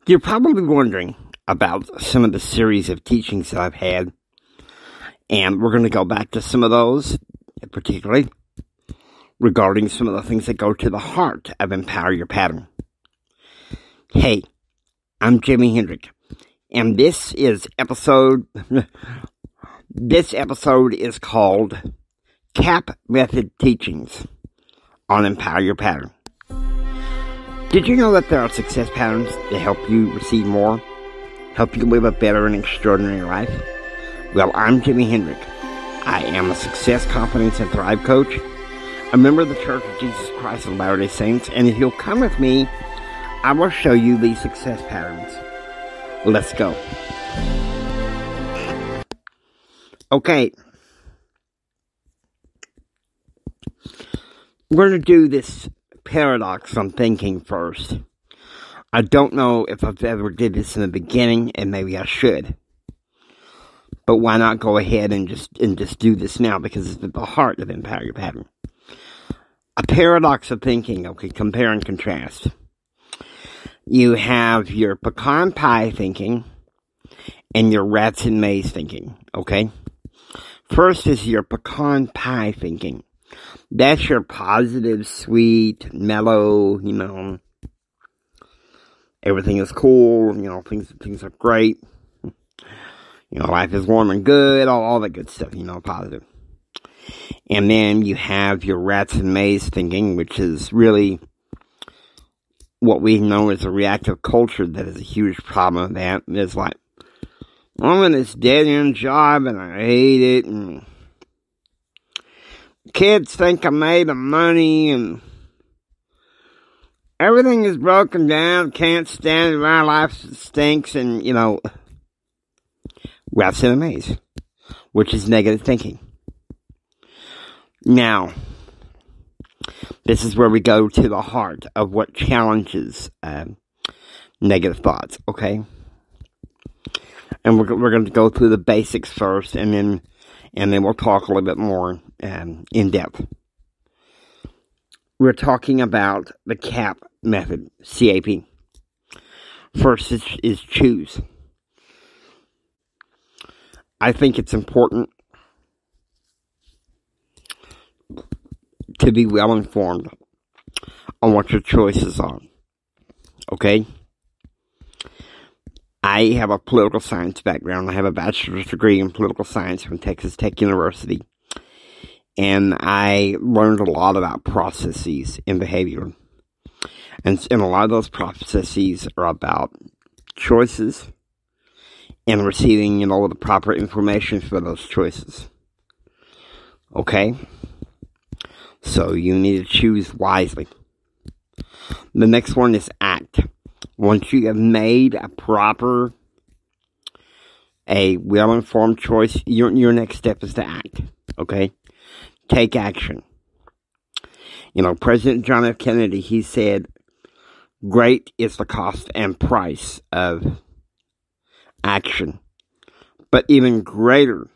You're probably wondering about some of the series of teachings that I've had, and we're going to go back to some of those, particularly regarding some of the things that go to the heart of Empower Your Pattern. Hey, I'm Jimi Hendrick, and this episode is called CAP Method Teachings on Empower Your Pattern. Did you know that there are success patterns that help you receive more, help you live a better and extraordinary life? Well, I'm Jimi Hendrick. I am a success, confidence, and thrive coach, a member of the Church of Jesus Christ of Latter-day Saints, and if you'll come with me, I will show you these success patterns. Let's go. Okay. We're going to do this paradox on thinking first. I don't know if I've ever did this in the beginning, and maybe I should. But why not go ahead and just do this now, because it's at the heart of Empower Your Pattern. A paradox of thinking, okay, compare and contrast. You have your pecan pie thinking and your rats and maize thinking, okay? First is your pecan pie thinking. That's your positive, sweet, mellow, everything is cool, things are great. Life is warm and good, all that good stuff, positive. And then you have your rats and maize thinking, which is really what we know as a reactive culture that is a huge problem of that. It's like, I'm in this dead-end job and I hate it, and kids think I made the money, and everything is broken down, can't stand it, my life stinks, and, rats and maize, which is negative thinking. Now, this is where we go to the heart of what challenges negative thoughts, okay? And we're going to go through the basics first, and then we'll talk a little bit more in depth. We're talking about the CAP method, CAP. First is choose. I think it's important to be well informed on what your choices are. Okay? I have a political science background. I have a bachelor's degree in political science from Texas Tech University. And I learned a lot about processes in behavior. And a lot of those processes are about choices and receiving, the proper information for those choices. Okay? So you need to choose wisely. The next one is act. Once you have made a well-informed choice, your next step is to act. Okay? Take action. President John F. Kennedy, he said, great is the cost and price of action. But even greater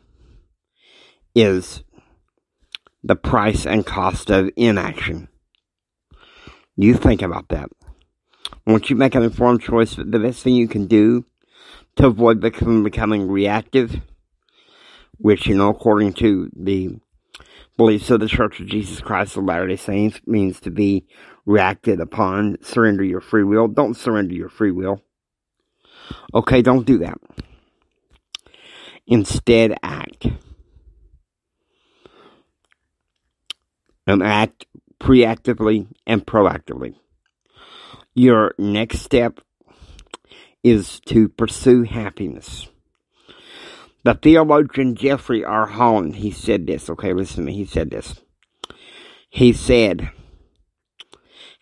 is the price and cost of inaction. You think about that. Once you make an informed choice, the best thing you can do to avoid becoming reactive, which, according to the beliefs of the Church of Jesus Christ of Latter-day Saints, means to be reacted upon, surrender your free will. Don't surrender your free will. Okay, don't do that. Instead, act. And act preactively and proactively. Your next step is to pursue happiness. The theologian Jeffrey R. Holland, he said this. Okay, listen to me. He said this. He said,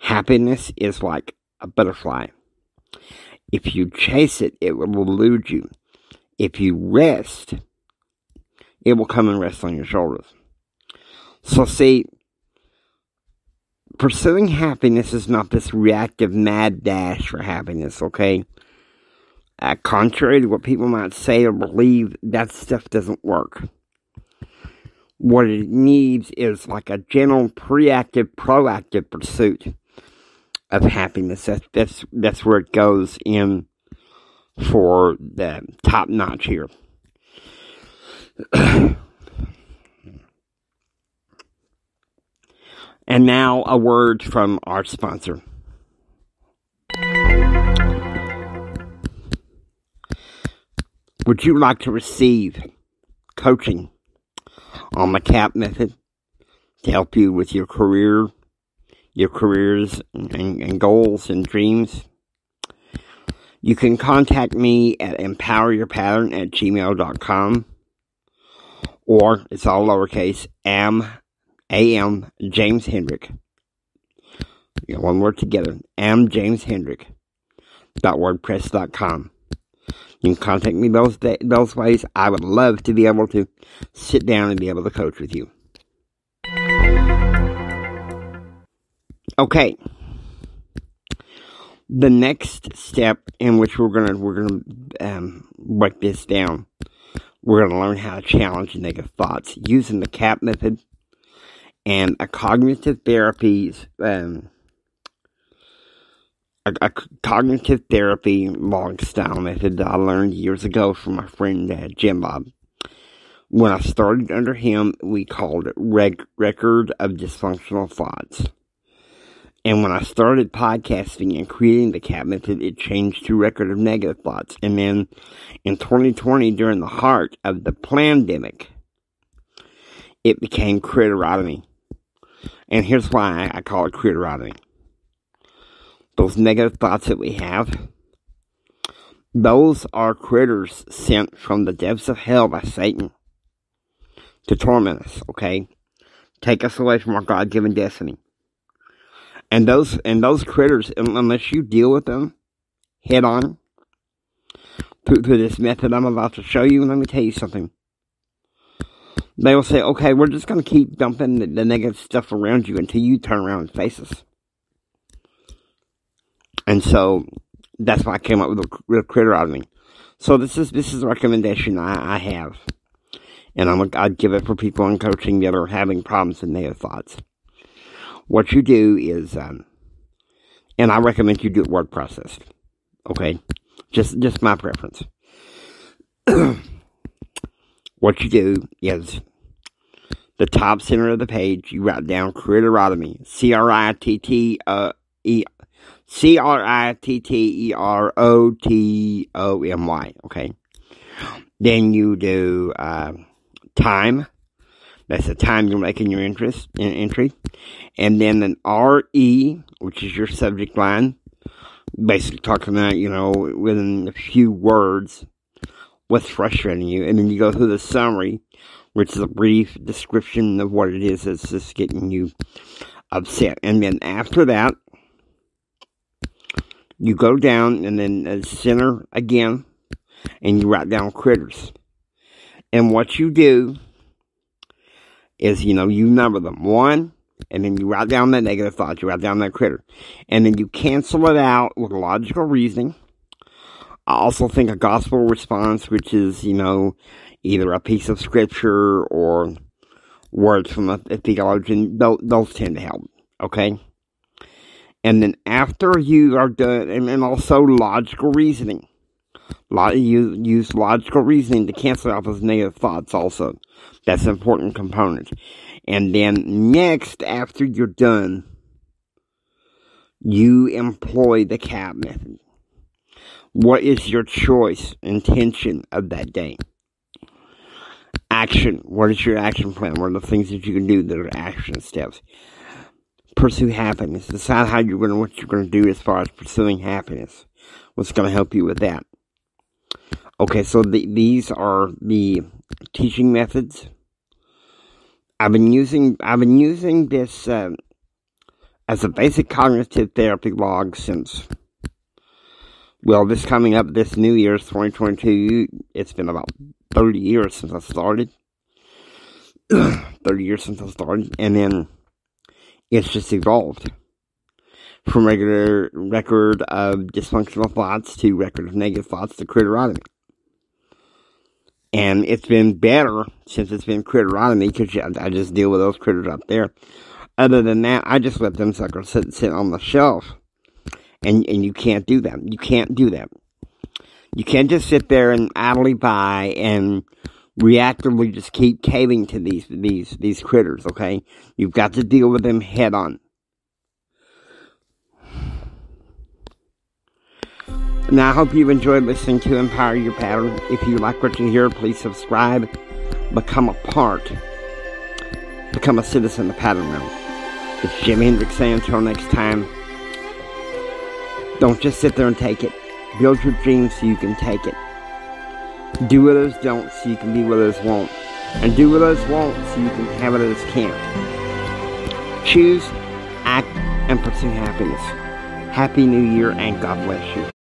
happiness is like a butterfly. If you chase it, it will elude you. If you rest, it will come and rest on your shoulders. So see, pursuing happiness is not this reactive mad dash for happiness, okay? Contrary to what people might say or believe, that stuff doesn't work. What it needs is like a gentle, proactive pursuit of happiness. That's where it goes in for the top notch here. And now a word from our sponsor. Would you like to receive coaching on the CAP method to help you with your careers and goals and dreams? You can contact me at empoweryourpattern@gmail.com, or it's all lowercase, am James Hendrick. One word together, am James Hendrick .wordpress.com. You can contact me those ways. I would love to be able to sit down and be able to coach with you. Okay. The next step in which we're gonna break this down, we're gonna learn how to challenge negative thoughts using the CAP method and a cognitive therapy log style method that I learned years ago from my friend Jim Bob. When I started under him, we called it Record of Dysfunctional Thoughts. And when I started podcasting and creating the CAP method, it changed to Record of Negative Thoughts. And then in 2020, during the heart of the pandemic, it became Critterotomy. And here's why I call it Critterotomy. Those negative thoughts that we have, those are critters sent from the depths of hell by Satan to torment us, okay? Take us away from our God-given destiny. And those critters, unless you deal with them head on through this method I'm about to show you, let me tell you something. They will say, okay, we're just going to keep dumping the negative stuff around you until you turn around and face us. And so that's why I came up with Critterotomy. So this is a recommendation I have, and I'd give it for people in coaching that are having problems with negative thoughts. What you do is, and I recommend you do it word processed. Okay, just my preference. What you do is the top center of the page. You write down Critterotomy, Critterotomy, okay? Then you do time. That's the time you're making your entry. And then an RE, which is your subject line. Basically talking about, within a few words, what's frustrating you. And then you go through the summary, which is a brief description of what it is that's just getting you upset. And then after that, you go down and then center again, and you write down critters. And what you do is, you number them. 1, and then you write down that negative thought, you write down that critter. And then you cancel it out with logical reasoning. I also think a gospel response, which is, either a piece of scripture or words from a theologian, those tend to help, okay? And then after you are done, and also logical reasoning. Use logical reasoning to cancel out those negative thoughts also. That's an important component. And then next, after you're done, you employ the CAP method. What is your choice, intention of that day? Action. What is your action plan? What are the things that you can do that are action steps? Pursue happiness. Decide what you're going to do as far as pursuing happiness. What's going to help you with that? Okay, so these are the teaching methods. I've been using this as a basic cognitive therapy log since, this coming up this New Year's 2022. It's been about 30 years since I started. 30 years since I started, and then it's just evolved from regular record of dysfunctional thoughts to record of negative thoughts to Critterotomy. And it's been better since it's been Critterotomy because I just deal with those critters up there. Other than that, I just let them suckers sit on the shelf. And you can't do that. You can't do that. You can't just sit there and idly buy and reactively just keep caving to these critters, okay? You've got to deal with them head on. Now, I hope you've enjoyed listening to Empower Your Pattern. If you like what you hear, please subscribe. Become a citizen of Pattern Realm. It's Jimi Hendrix saying until next time, don't just sit there and take it. Build your dreams so you can take it. Do what others don't so you can be what others won't. And do what others won't so you can have what others can't. Choose, act, and pursue happiness. Happy New Year and God bless you.